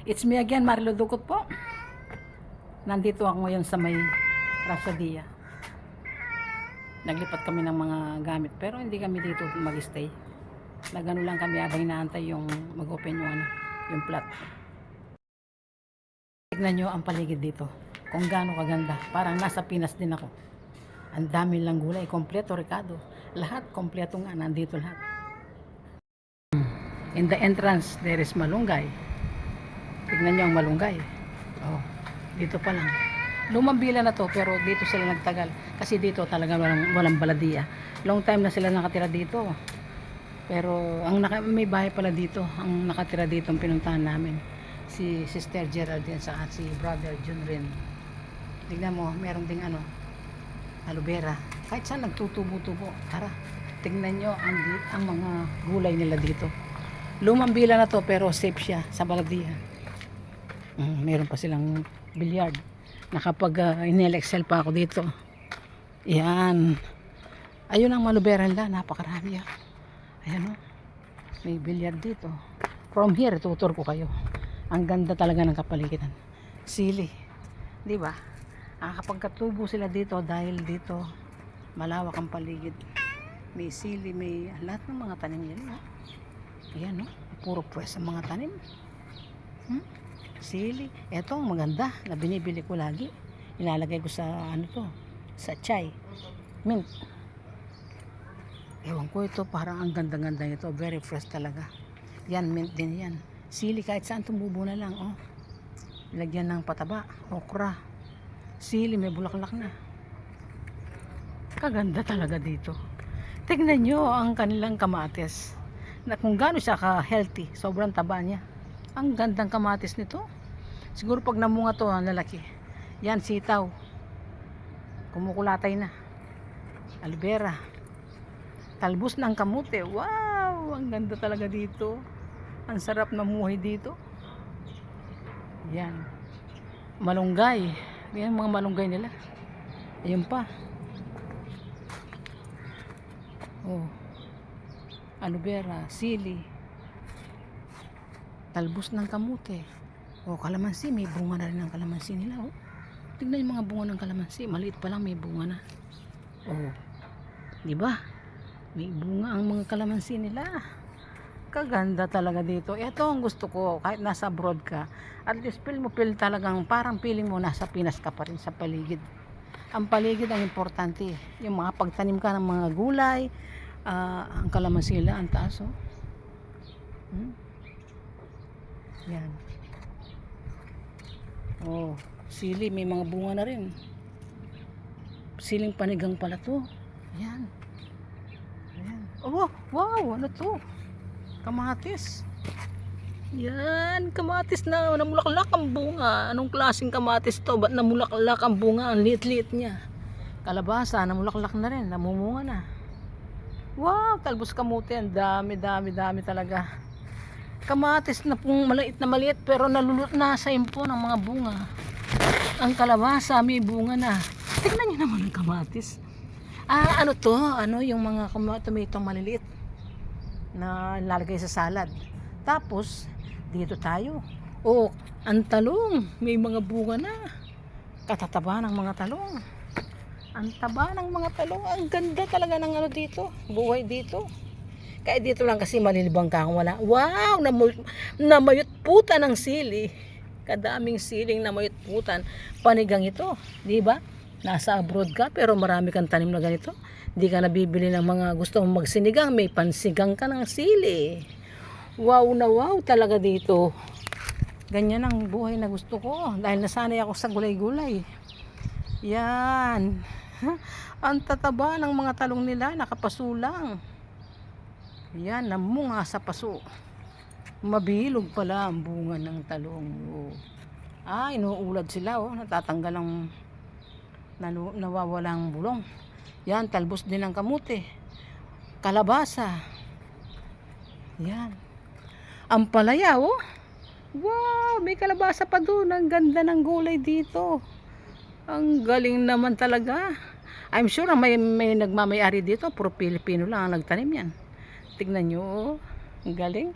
It's me again, Marilo Ducot po. Nandito ako ngayon sa may Rasadia. Naglipat kami ng mga gamit pero hindi kami dito mag-stay. Nagano lang kami habang inaantay yung mag-open yung plot. Tignan nyo ang paligid dito. Kung gaano kaganda. Parang nasa Pinas din ako. Ang dami lang gulay. Kompleto, Ricardo. Lahat, kompleto nga. Nandito lahat. In the entrance, there is malunggay. Tignan nyo ang malunggay. Oh, dito pa lang. Lumang bila na to, pero dito sila nagtagal. Kasi dito talaga walang baladiya. Long time na sila nakatira dito. Pero may bahay pala dito. Ang nakatira dito ang pinuntahan namin. Si Sister Geraldine sa si Brother Junrin. Tignan mo, meron ding aloe vera. Kahit saan nagtutubo-tubo. Tara, tignan nyo ang mga gulay nila dito. Lumang bila na to, pero safe siya sa baladiya. Meron pa silang billiard. Nakapag in-excel pa ako dito. Yan. Ayun ang malubera nila. Napakarami. Ayan o. May billiard dito. From here, tutur ko kayo. Ang ganda talaga ng kapaligiran. Sili. Diba? Kapag katubo sila dito, dahil dito, malawak ang paligid. May sili, may lahat ng mga tanim yan. Ayan o. Puro pwes ang mga tanim. Sili. Ito ang maganda na binibili ko lagi. Ilalagay ko sa sa chai. Mint. Ewan ko ito, parang ang ganda-ganda nito. Very fresh talaga. Yan, mint din yan. Sili kahit saan tumubo na lang. Oh. Lagyan ng pataba, okra. Sili, may bulaklak na. Kaganda talaga dito. Tignan nyo ang kanilang kamatis. Na kung gaano siya ka-healthy. Sobrang taba niya. Ang gandang kamatis nito. Siguro pag namunga to, ang lalaki. Yan, sitaw. Kumukulatay na. Aloe vera. Talbos ng kamote. Wow! Ang ganda talaga dito. Ang sarap mamuhay dito. Yan. Malunggay. Yan mga malunggay nila. Ayun pa. Oh. Aloe vera, sili. Talbos ng kamote. O, kalamansi, may bunga na rin ng kalamansi nila. Oh. Tignan yung mga bunga ng kalamansi. Maliit pa lang, may bunga na. Oh. Diba? May bunga ang mga kalamansi nila. Kaganda talaga dito. Ito ang gusto ko. Kahit nasa abroad ka, at least feel talagang parang feeling mo nasa Pinas ka pa rin sa paligid. Ang paligid ang importante. Yung mga pagtanim ka ng mga gulay, ang kalamansi nila, ang taas. Oh. Yan. Oh, sili, may mga bunga na rin. Siling panigang pala to. Yan. Ayan. Oh, wow, ano to? Kamatis. Yan, kamatis na namulaklak ang bunga. Anong klaseng kamatis to? Ba't namulaklak ang bunga? Ang liit-liit niya. Kalabasa, namulaklak na rin. Namumunga na. Wow, talbos kamote. Ang dami talaga. Kamatis na pong maliit pero nalulot na sa impo ng mga bunga. Ang kalabasa may bunga na. Tignan niyo naman ang kamatis. Ano to? Yung mga tomatong maliliit na lalagay sa salad. Tapos dito tayo. Oh, ang talong, may mga bunga na. Katataba ng mga talong. Ang taba ng mga talong. Ang ganda talaga ng dito. Buhay dito. Kaya dito lang kasi malilibang ka kung wala. Wow! Namayot putan ng sili. Kadaming siling namayot putan. Panigang ito. Diba? Nasa abroad ka pero marami kang tanim na ganito. Hindi ka nabibili ng mga gusto mong magsinigang. May pansigang ka ng sili. Wow na wow talaga dito. Ganyan ang buhay na gusto ko. Dahil nasanay ako sa gulay-gulay. Yan. Ang tataba ng mga talong nila. Nakapasulang. Yan, namunga sa paso. Mabilog pala ang bunga ng talong. Oh. Inuulad sila. Oh. Natatanggal ang nawawalang bulong. Yan, talbos din ng kamote. Kalabasa. Yan. Ang palaya, oh. Wow, may kalabasa pa doon. Ang ganda ng gulay dito. Ang galing naman talaga. I'm sure may nagmamayari dito. Puro Pilipino lang ang nagtanim yan. Tignan nyo, ang galing.